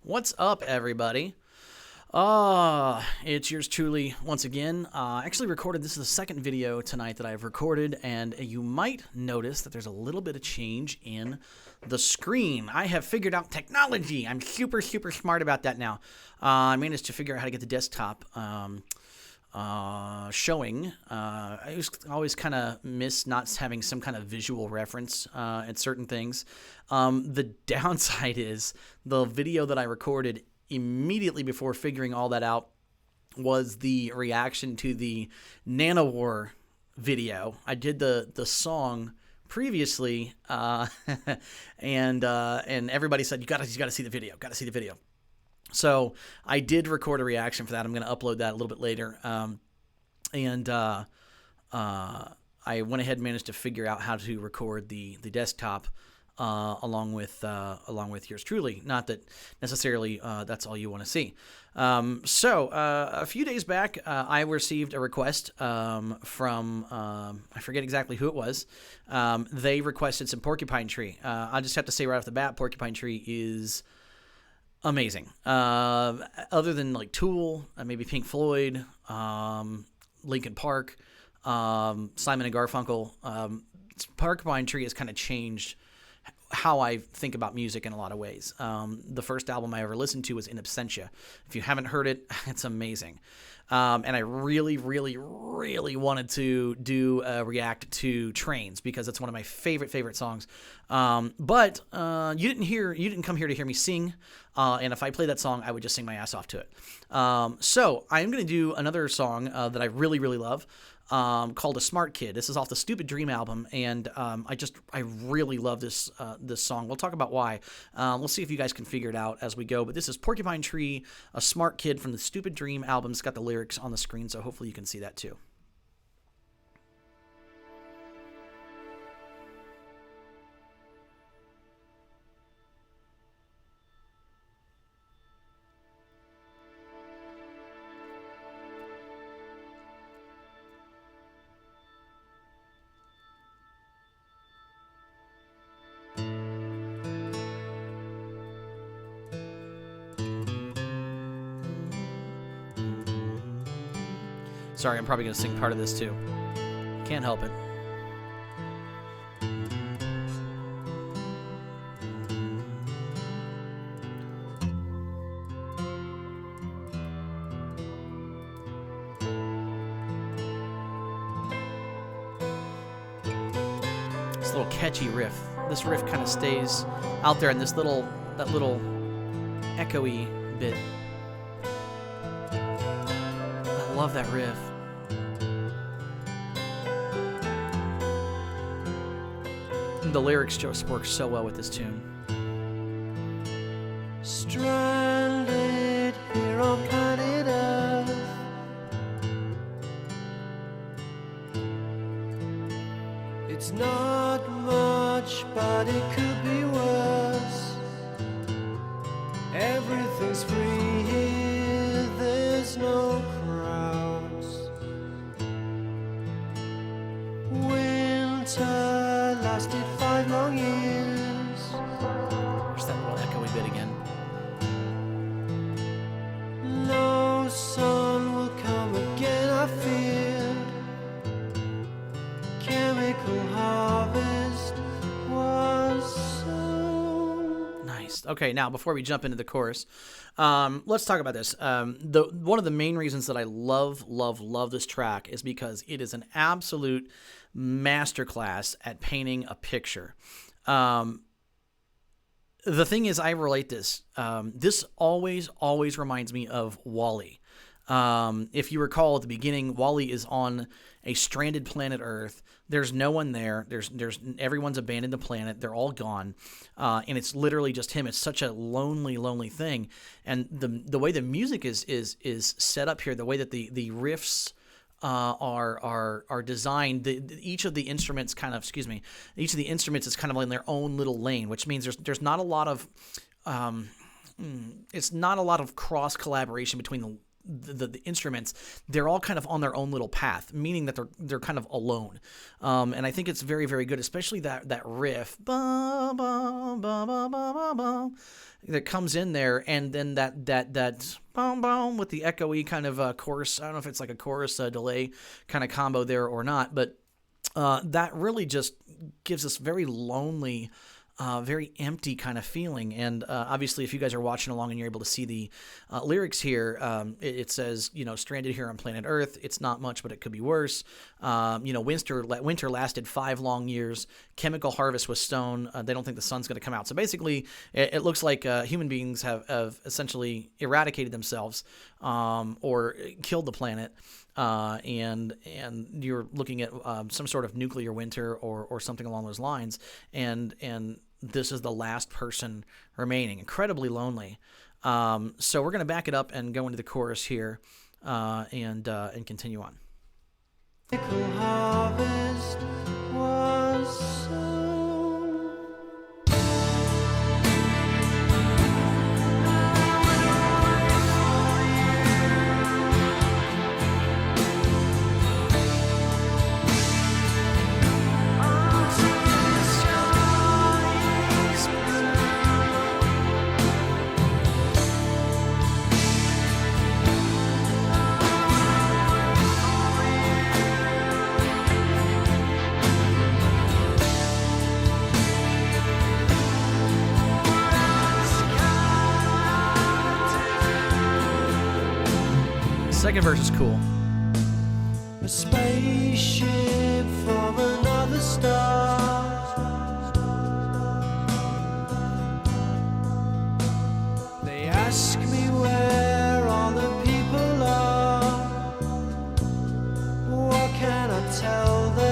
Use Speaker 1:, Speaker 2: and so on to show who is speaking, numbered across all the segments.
Speaker 1: What's up, everybody? It's yours truly once again. Actually recorded, this is the second video tonight that I've recorded, and you might notice that there's a little bit of change in the screen. I have figured out technology. I'm super smart about that now. I managed to figure out how to get the desktop showing. I always kind of miss not having some kind of visual reference at certain things. The downside is the video that I recorded immediately before figuring all that out was the reaction to the Nanowar video. I did the song previously, and everybody said you gotta see the video. Gotta see the video. So I did record a reaction for that. I'm going to upload that a little bit later. I went ahead and managed to figure out how to record the desktop along with yours truly. Not that necessarily that's all you want to see. So a few days back, I received a request from I forget exactly who it was. They requested some Porcupine Tree. I just have to say right off the bat, Porcupine Tree is amazing. Other than like Tool, maybe Pink Floyd, Linkin Park, Simon and Garfunkel, Porcupine Tree has kind of changed how I think about music in a lot of ways. The first album I ever listened to was In Absentia. If you haven't heard it, it's amazing. And I really wanted to do a react to Trains because it's one of my favorite songs. But you didn't come here to hear me sing. And if I play that song, I would just sing my ass off to it. So I'm going to do another song that I really love. Called A Smart Kid. This is off the Stupid Dream album, and I really love this song. We'll talk about why. We'll see if you guys can figure it out as we go. But this is Porcupine Tree, A Smart Kid from the Stupid Dream album. It's got the lyrics on the screen, so hopefully you can see that too. Sorry, I'm probably going to sing part of this too. Can't help it. This little catchy riff. This riff kind of stays out there in that little echoey bit. I love that riff. The lyrics just work so well with this tune.
Speaker 2: Stranded here on planet Earth, it's not much, but it could be worse. Everything's free here, there's no crowds. Winter lasted 5 long years.
Speaker 1: There's that little echoey bit again.
Speaker 2: No sun will come again, I fear. Chemical harvest was so...
Speaker 1: Nice. Okay, now before we jump into the chorus, let's talk about this. One of the main reasons that I love this track is because it is an absolute masterclass at painting a picture. The thing is, I relate this. This always reminds me of WALL-E. If you recall at the beginning, WALL-E is on a stranded planet Earth. There's no one there. There's everyone's abandoned the planet. They're all gone, and it's literally just him. It's such a lonely thing. And the way the music is set up here, the way that the riffs are designed. Each of the instruments is kind of in their own little lane, which means there's not a lot of it's not a lot of cross collaboration between the instruments, they're all kind of on their own little path, meaning that they're kind of alone. And I think it's very, very good, especially that riff ba, ba, ba, ba, ba, ba, ba, that comes in there, and then that boom boom with the echoey kind of chorus. I don't know if it's like a chorus delay kind of combo there or not, but that really just gives us very lonely, very empty kind of feeling. And obviously, if you guys are watching along and you're able to see the lyrics here, it says, stranded here on planet Earth, it's not much, but it could be worse. Winter lasted 5 long years. Chemical harvest was sown. They don't think the sun's going to come out. So basically, it looks like human beings have essentially eradicated themselves or killed the planet. And you're looking at some sort of nuclear winter or something along those lines, and this is the last person remaining. Incredibly lonely. So we're going to back it up and go into the chorus here, and continue on.
Speaker 2: Harvest was sown.
Speaker 1: Second verse is cool.
Speaker 2: A spaceship from another star. They ask me where all the people are. What can I tell them?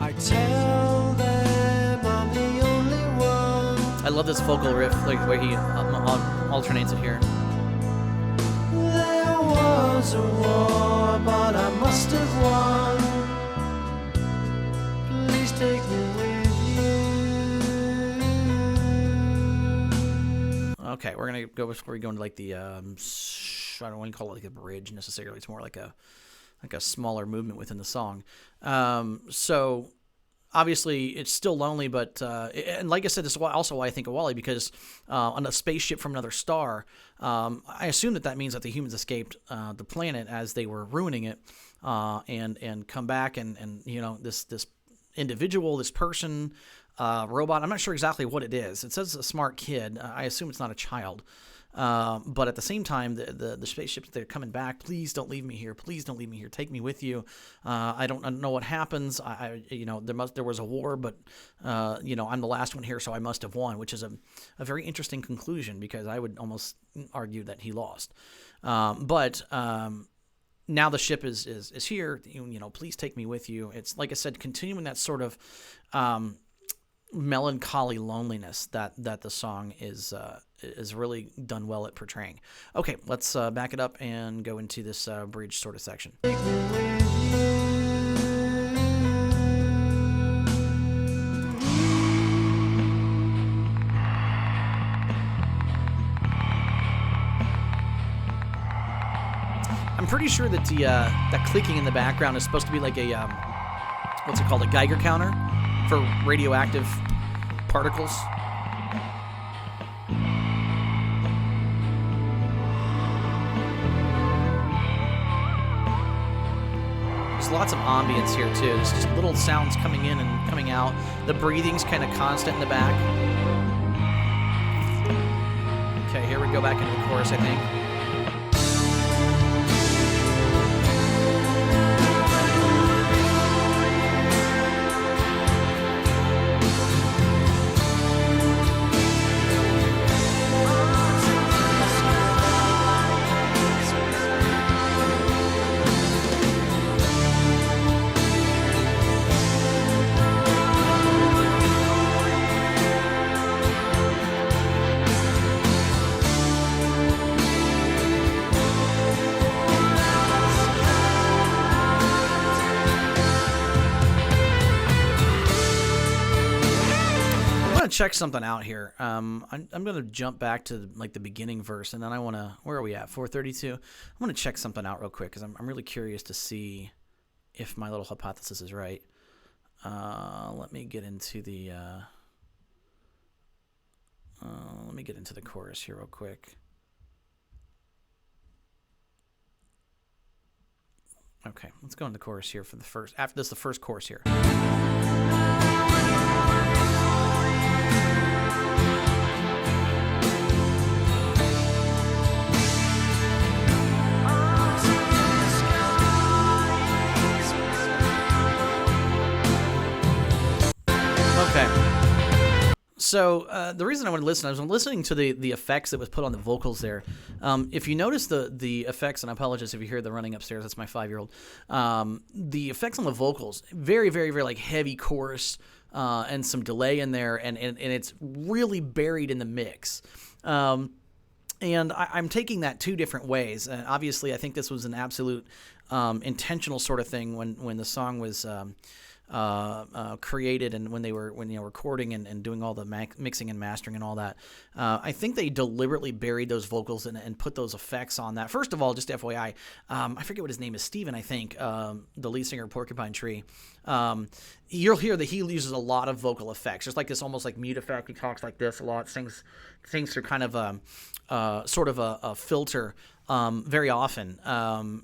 Speaker 2: I tell them I'm the only one.
Speaker 1: I love this vocal riff, like where he alternates it here.
Speaker 2: There was a war, but I must have won. Please take me with you.
Speaker 1: Okay, we're gonna go before we go into like the I don't want to call it like a bridge necessarily. It's more like a smaller movement within the song. So obviously, it's still lonely, but and like I said, this is also why I think of Wally, because on a spaceship from another star, I assume that means that the humans escaped the planet as they were ruining it, and come back, and this individual, this person, robot. I'm not sure exactly what it is. It says a smart kid. I assume it's not a child. But at the same time, the spaceships, they're coming back. Please don't leave me here. Please don't leave me here. Take me with you. I don't know what happens. There was a war, but I'm the last one here, so I must have won, which is a very interesting conclusion, because I would almost argue that he lost. But now the ship is here. Please take me with you. It's like I said, continuing that sort of melancholy loneliness that the song is really done well at portraying. Okay, let's back it up and go into this bridge sort of section.
Speaker 2: Take me with you.
Speaker 1: I'm pretty sure that that clicking in the background is supposed to be like a what's it called, a Geiger counter for radioactive particles. There's lots of ambience here too. There's just little sounds coming in and coming out. The breathing's kind of constant in the back. Okay, here we go back into the chorus, I think. check something out here. I'm going to jump back to like the beginning verse, and then I want to. Where are we at? 432. I want to check something out real quick because I'm really curious to see if my little hypothesis is right. Let me get into the. Let me get into the chorus here real quick. Okay, let's go into the chorus here for the first. After this, the first chorus here. So the reason I want to listen, I was listening to the effects that was put on the vocals there. If you notice the effects, and I apologize if you hear the running upstairs, that's my 5-year-old. The effects on the vocals, very, very, very like heavy chorus and some delay in there, and it's really buried in the mix. And I'm taking that two different ways. Obviously, I think this was an absolute intentional sort of thing when the song was created and when recording and doing all the mixing and mastering and all that. I think they deliberately buried those vocals and put those effects on that. First of all, just FYI, I forget what his name is, Steven, I think, the lead singer of Porcupine Tree. You'll hear that he uses a lot of vocal effects. There's like this almost like mute effect. He talks like this a lot, sings through kind of sort of a filter very often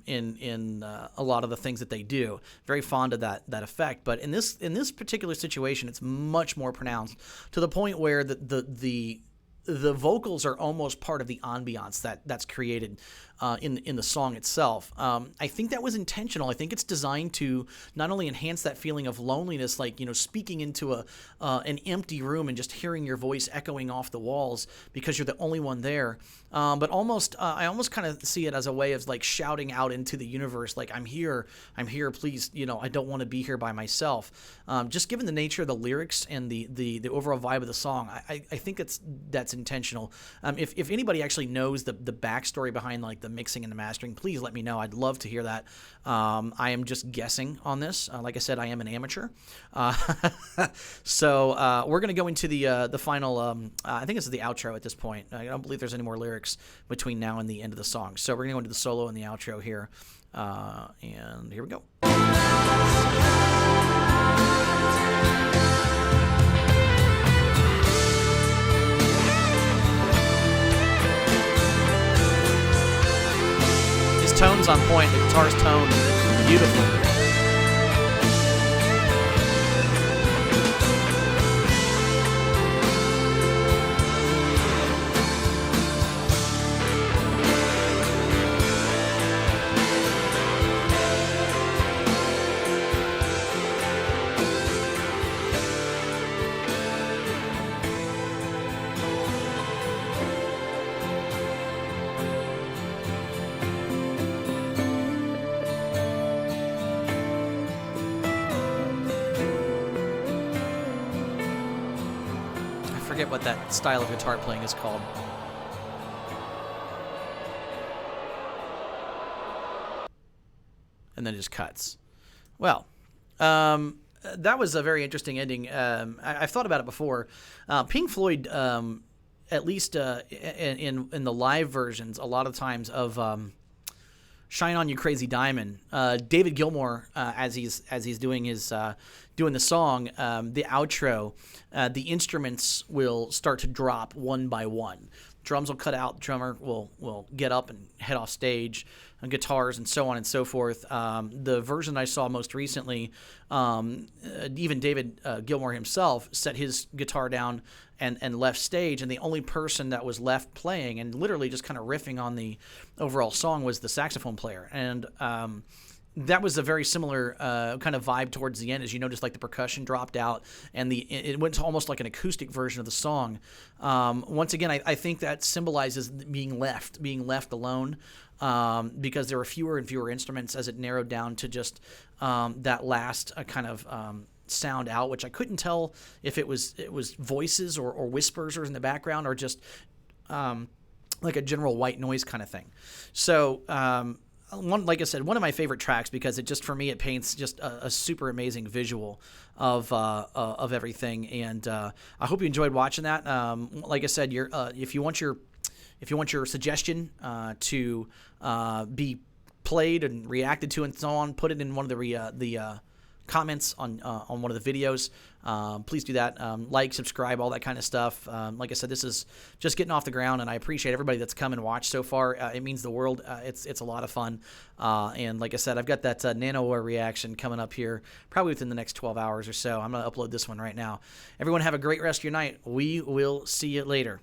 Speaker 1: in a lot of the things that they do. Very fond of that effect. But in this particular situation, it's much more pronounced to the point where the vocals are almost part of the ambiance that's created in the song itself. I think that was intentional. I think it's designed to not only enhance that feeling of loneliness, like speaking into an empty room and just hearing your voice echoing off the walls because you're the only one there, but I almost kind of see it as a way of like shouting out into the universe, like I'm here, please, I don't want to be here by myself. Just given the nature of the lyrics and the overall vibe of the song, I think that's intentional. If anybody actually knows the backstory behind like the mixing and the mastering, please let me know. I'd love to hear that. I am just guessing on this. Like I said, I am an amateur. So we're going to go into the final, I think this is the outro at this point. I don't believe there's any more lyrics between now and the end of the song. So we're going to go into the solo and the outro here. And here we go. Tone's on point. The guitar's tone, beautiful. I forget what that style of guitar playing is called. And then it just cuts. Well, that was a very interesting ending. I've thought about it before. Pink Floyd, at least in the live versions, a lot of times of "Shine On You Crazy Diamond," David Gilmour, as he's doing his doing the song, the outro, the instruments will start to drop one by one. Drums will cut out. The drummer will get up and head off stage, and guitars and so on and so forth. The version I saw most recently, even David Gilmour himself set his guitar down and left stage, and the only person that was left playing and literally just kind of riffing on the overall song was the saxophone player. And that was a very similar kind of vibe towards the end, as you noticed, like the percussion dropped out and it went to almost like an acoustic version of the song. Once again, I think that symbolizes being left alone, because there were fewer and fewer instruments as it narrowed down to just that last kind of sound out, which I couldn't tell if it was voices or whispers or in the background or just like a general white noise kind of thing. So like I said, one of my favorite tracks because it just, for me, it paints just a super amazing visual of everything. And I hope you enjoyed watching that. Like I said, if you want your suggestion to be played and reacted to and so on, put it in one of the comments on one of the videos. Please do that. Like, subscribe, all that kind of stuff. Like I said, this is just getting off the ground, and I appreciate everybody that's come and watched so far. It means the world. It's a lot of fun. And like I said, I've got that nanowar reaction coming up here probably within the next 12 hours or so. I'm going to upload this one right now. Everyone have a great rest of your night. We will see you later.